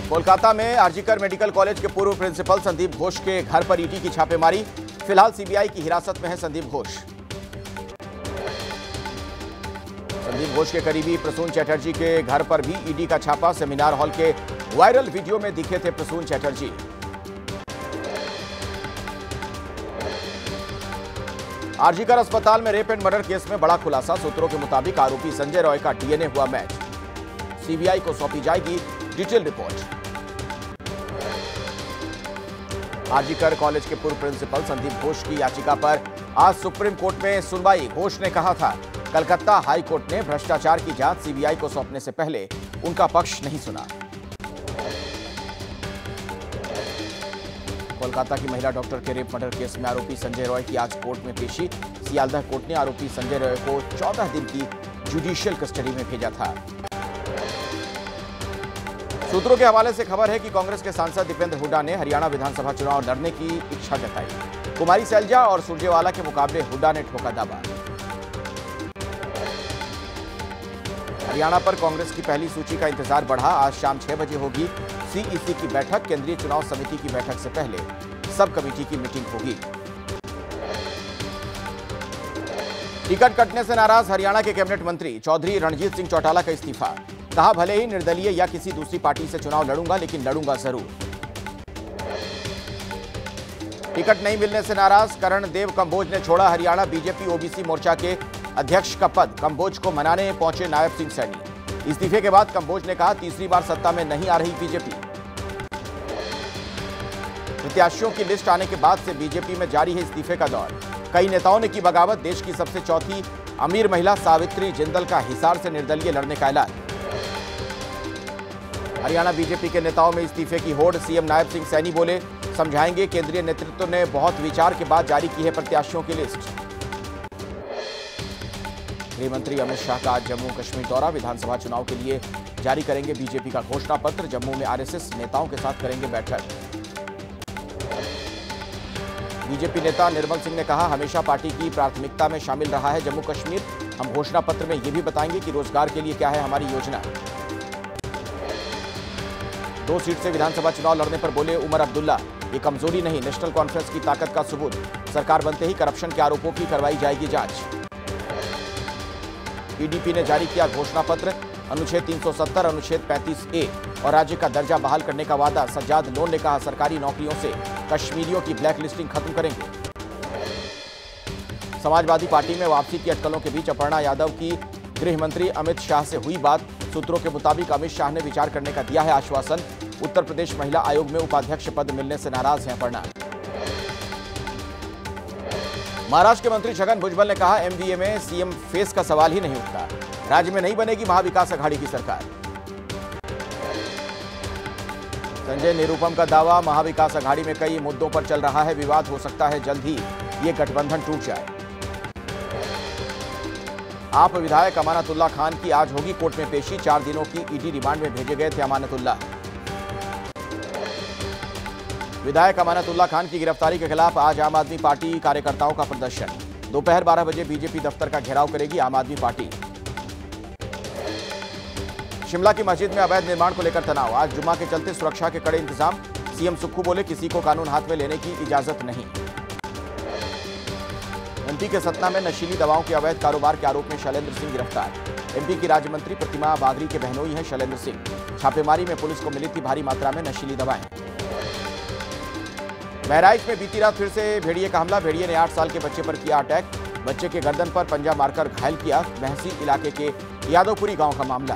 कोलकाता में RG Kar medical college के पूर्व प्रिंसिपल संदीप घोष के घर पर ईडी की छापेमारी। फिलहाल सीबीआई की हिरासत में है संदीप घोष। संदीप घोष के करीबी प्रसून चैटर्जी के घर पर भी ईडी का छापा। सेमिनार हॉल के वायरल वीडियो में दिखे थे प्रसून चैटर्जी। आरजीकर अस्पताल में रेप एंड मर्डर केस में बड़ा खुलासा। सूत्रों के मुताबिक आरोपी संजय रॉय का डीएनए हुआ मैच। सीबीआई को सौंपी जाएगी डिटेल रिपोर्ट। आरजीकर कॉलेज के पूर्व प्रिंसिपल संदीप घोष की याचिका पर आज सुप्रीम कोर्ट में सुनवाई। घोष ने कहा था, कलकत्ता हाई कोर्ट ने भ्रष्टाचार की जांच सीबीआई को सौंपने से पहले उनका पक्ष नहीं सुना। कोलकाता की महिला डॉक्टर के रेप मर्डर केस में आरोपी संजय रॉय की आज कोर्ट में पेशी। सियालदह कोर्ट ने आरोपी संजय रॉय को 14 दिन की जुडिशियल कस्टडी में भेजा था। सूत्रों के हवाले से खबर है कि कांग्रेस के सांसद दीपेंद्र हुड्डा ने हरियाणा विधानसभा चुनाव लड़ने की इच्छा जताई। कुमारी सैलजा और सुरजेवाला के मुकाबले हुड्डा ने ठोका दावा। हरियाणा पर कांग्रेस की पहली सूची का इंतजार बढ़ा। आज शाम 6 बजे होगी सीईसी की बैठक। केंद्रीय चुनाव समिति की बैठक से पहले सब कमेटी की मीटिंग होगी। टिकट कटने से नाराज हरियाणा के कैबिनेट मंत्री चौधरी रणजीत सिंह चौटाला का इस्तीफा। कहा, भले ही निर्दलीय या किसी दूसरी पार्टी से चुनाव लड़ूंगा, लेकिन लड़ूंगा जरूर। टिकट नहीं मिलने से नाराज करण देव कंबोज ने छोड़ा हरियाणा बीजेपी ओबीसी मोर्चा के अध्यक्ष का पद। कंबोज को मनाने पहुंचे नायब सिंह सैनी। इस्तीफे के बाद कंबोज ने कहा, तीसरी बार सत्ता में नहीं आ रही बीजेपी। प्रत्याशियों की लिस्ट आने के बाद से बीजेपी में जारी है इस्तीफे का दौर। कई नेताओं ने की बगावत। देश की सबसे चौथी अमीर महिला सावित्री जिंदल का हिसार से निर्दलीय लड़ने का ऐलान। हरियाणा बीजेपी के नेताओं में इस्तीफे की होड़। सीएम नायब सिंह सैनी बोले, समझाएंगे। केंद्रीय नेतृत्व ने बहुत विचार के बाद जारी की है प्रत्याशियों की लिस्ट। गृह मंत्री अमित शाह का आज जम्मू कश्मीर दौरा। विधानसभा चुनाव के लिए जारी करेंगे बीजेपी का घोषणा पत्र। जम्मू में आरएसएस नेताओं के साथ करेंगे बैठक। बीजेपी नेता निर्मल सिंह ने कहा, हमेशा पार्टी की प्राथमिकता में शामिल रहा है जम्मू कश्मीर। हम घोषणा पत्र में यह भी बताएंगे कि रोजगार के लिए क्या है हमारी योजना। 2 सीट से विधानसभा चुनाव लड़ने पर बोले उमर अब्दुल्ला, ये कमजोरी नहीं, नेशनल कॉन्फ्रेंस की ताकत का सबूत। सरकार बनते ही करप्शन के आरोपों की करवाई जाएगी जांच। पीडीपी ने जारी किया घोषणा पत्र। अनुच्छेद 370, अनुच्छेद 35A और राज्य का दर्जा बहाल करने का वादा। सज्जाद लोन ने कहा, सरकारी नौकरियों से कश्मीरियों की ब्लैकलिस्टिंग खत्म करेंगे। समाजवादी पार्टी में वापसी की अटकलों के बीच अपर्णा यादव की गृह मंत्री अमित शाह से हुई बात। सूत्रों के मुताबिक अमित शाह ने विचार करने का दिया है आश्वासन। उत्तर प्रदेश महिला आयोग में उपाध्यक्ष पद मिलने से नाराज हैं अपर्णा। महाराष्ट्र के मंत्री छगन भुजबल ने कहा, एमवीए में सीएम फेस का सवाल ही नहीं उठता। राज्य में नहीं बनेगी महाविकास अघाड़ी की सरकार। संजय निरुपम का दावा, महाविकास अघाड़ी में कई मुद्दों पर चल रहा है विवाद। हो सकता है जल्द ही ये गठबंधन टूट जाए। आप विधायक अमानतुल्लाह खान की आज होगी कोर्ट में पेशी। 4 दिनों की ईडी रिमांड में भेजे गए थे अमानतुल्लाह। विधायक अमानतुल्लाह खान की गिरफ्तारी के खिलाफ आज आम आदमी पार्टी कार्यकर्ताओं का प्रदर्शन। दोपहर 12 बजे बीजेपी दफ्तर का घेराव करेगी आम आदमी पार्टी। शिमला की मस्जिद में अवैध निर्माण को लेकर तनाव। आज जुमा के चलते सुरक्षा के कड़े इंतजाम। सीएम सुक्खू बोले, किसी को कानून हाथ में लेने की इजाजत नहीं। एमपी के सतना में नशीली दवाओं के अवैध कारोबार के आरोप में शैलेंद्र सिंह गिरफ्तार। एमपी की राज्य मंत्री प्रतिमा बागरी के बहनोई हैं शैलेंद्र सिंह। छापेमारी में पुलिस को मिली थी भारी मात्रा में नशीली दवाएं। बहराइच में बीती रात फिर से भेड़िए का हमला। भेड़िए ने 8 साल के बच्चे पर किया अटैक। बच्चे के गर्दन पर पंजा मारकर घायल किया। महसी इलाके के यादवपुरी गांव का मामला।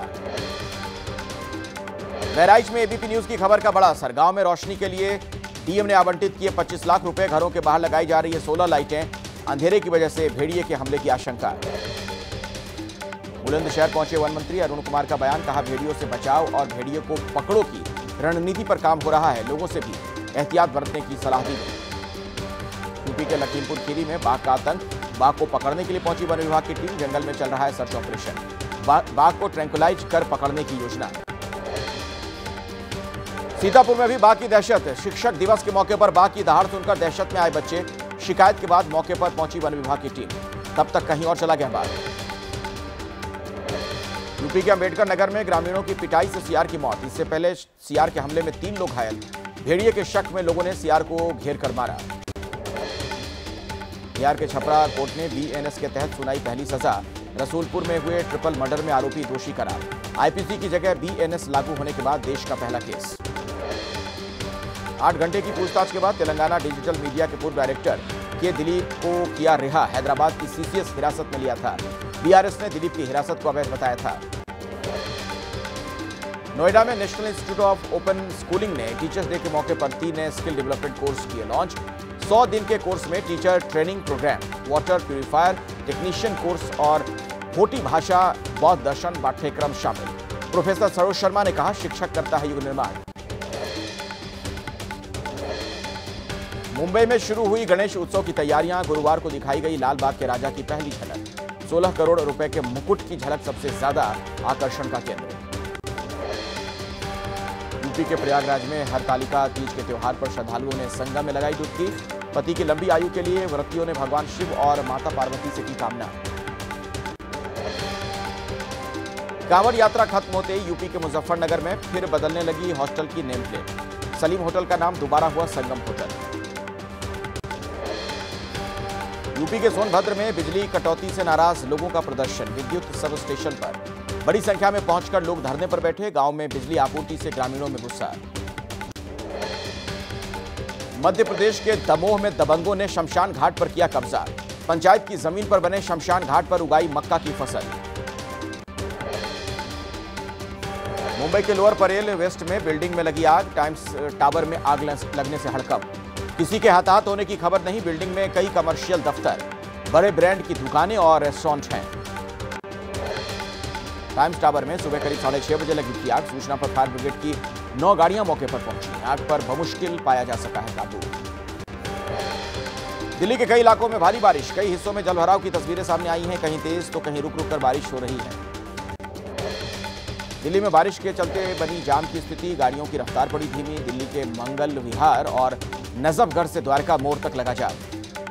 बहराइच में एबीपी न्यूज की खबर का बड़ा असर। गांव में रोशनी के लिए डीएम ने आवंटित किए 25 लाख रुपए। घरों के बाहर लगाई जा रही है 16 लाइटें। अंधेरे की वजह से भेड़िए के हमले की आशंका। बुलंदशहर पहुंचे वन मंत्री अरुण कुमार का बयान। कहा, भेड़ियों से बचाव और भेड़ियों को पकड़ो की रणनीति पर काम हो रहा है। लोगों से भी एहतियात बरतने की सलाह दी गई। यूपी के लखीमपुर खीरी में बाघ का आतंक। बाघ को पकड़ने के लिए पहुंची वन विभाग की टीम। जंगल में चल रहा है सर्च ऑपरेशन। बाघ को ट्रैंकुलाइज कर पकड़ने की योजना। सीतापुर में भी बाघ की दहशत। शिक्षक दिवस के मौके पर बाघ की दहाड़ सुनकर दहशत में आए बच्चे। शिकायत के बाद मौके पर पहुंची वन विभाग की टीम। तब तक कहीं और चला गया बाघ। यूपी के अंबेडकर नगर में ग्रामीणों की पिटाई से सीआर की मौत। इससे पहले सीआर के हमले में 3 लोग घायल। भेड़िए के शक में लोगों ने सीआर को घेर कर मारा। बिहार के छपरा कोर्ट ने बीएनएस के तहत सुनाई पहली सजा। रसूलपुर में हुए ट्रिपल मर्डर में आरोपी दोषी करार। आईपीसी की जगह बीएनएस लागू होने के बाद देश का पहला केस। 8 घंटे की पूछताछ के बाद तेलंगाना डिजिटल मीडिया के पूर्व डायरेक्टर के दिलीप को किया रिहा। हैदराबाद की सीसीएस हिरासत में लिया था। बीआरएस ने दिलीप की हिरासत को अवैध बताया था। नोएडा में national institute of open schooling ने टीचर्स डे के मौके पर 3 नए स्किल डेवलपमेंट कोर्स किए लॉन्च। 100 दिन के कोर्स में teacher training programme, water purifier technician course और होटी भाषा, बौद्ध दर्शन पाठ्यक्रम शामिल। प्रोफेसर सरोज शर्मा ने कहा, शिक्षक करता है युग निर्माण। मुंबई में शुरू हुई गणेश उत्सव की तैयारियां। गुरुवार को दिखाई गई लाल बाग के राजा की पहली झलक। 16 करोड़ रुपए के मुकुट की झलक सबसे ज्यादा आकर्षण का केंद्र। यूपी के प्रयागराज में हरतालिका तीज के त्योहार पर श्रद्धालुओं ने संगम में लगाई डुबकी। पति की लंबी आयु के लिए व्रतियों ने भगवान शिव और माता पार्वती से की कामना। कांवड़ यात्रा खत्म होते ही यूपी के मुजफ्फरनगर में फिर बदलने लगी हॉस्टल की नेम प्लेट। सलीम होटल का नाम दोबारा हुआ संगम होटल। यूपी के सोनभद्र में बिजली कटौती से नाराज लोगों का प्रदर्शन। विद्युत सब स्टेशन पर बड़ी संख्या में पहुंचकर लोग धरने पर बैठे। गांव में बिजली आपूर्ति से ग्रामीणों में गुस्सा। मध्य प्रदेश के दमोह में दबंगों ने शमशान घाट पर किया कब्जा। पंचायत की जमीन पर बने शमशान घाट पर उगाई मक्का की फसल। मुंबई के लोअर परेल वेस्ट में बिल्डिंग में लगी आग। टाइम्स टावर में आग लगने से हड़कंप। किसी के हताहत होने की खबर नहीं। बिल्डिंग में कई कमर्शियल दफ्तर, बड़े ब्रांड की दुकानें और रेस्टोरेंट हैं। टाइम्स टावर में सुबह करीब 6:30 बजे लगी थी आग। सूचना पर फायर ब्रिगेड की 9 गाड़ियां मौके पर पहुंची। आग पर बमुश्किल पाया जा सका है काबू। दिल्ली के कई इलाकों में भारी बारिश। कई हिस्सों में जलभराव की तस्वीरें सामने आई हैं। कहीं तेज तो कहीं रुक रुक कर बारिश हो रही है। दिल्ली में बारिश के चलते बनी जाम की स्थिति। गाड़ियों की रफ्तार पड़ी धीमी। दिल्ली के मंगल विहार और नजफगढ़ से द्वारका मोड़ तक लगा जाम।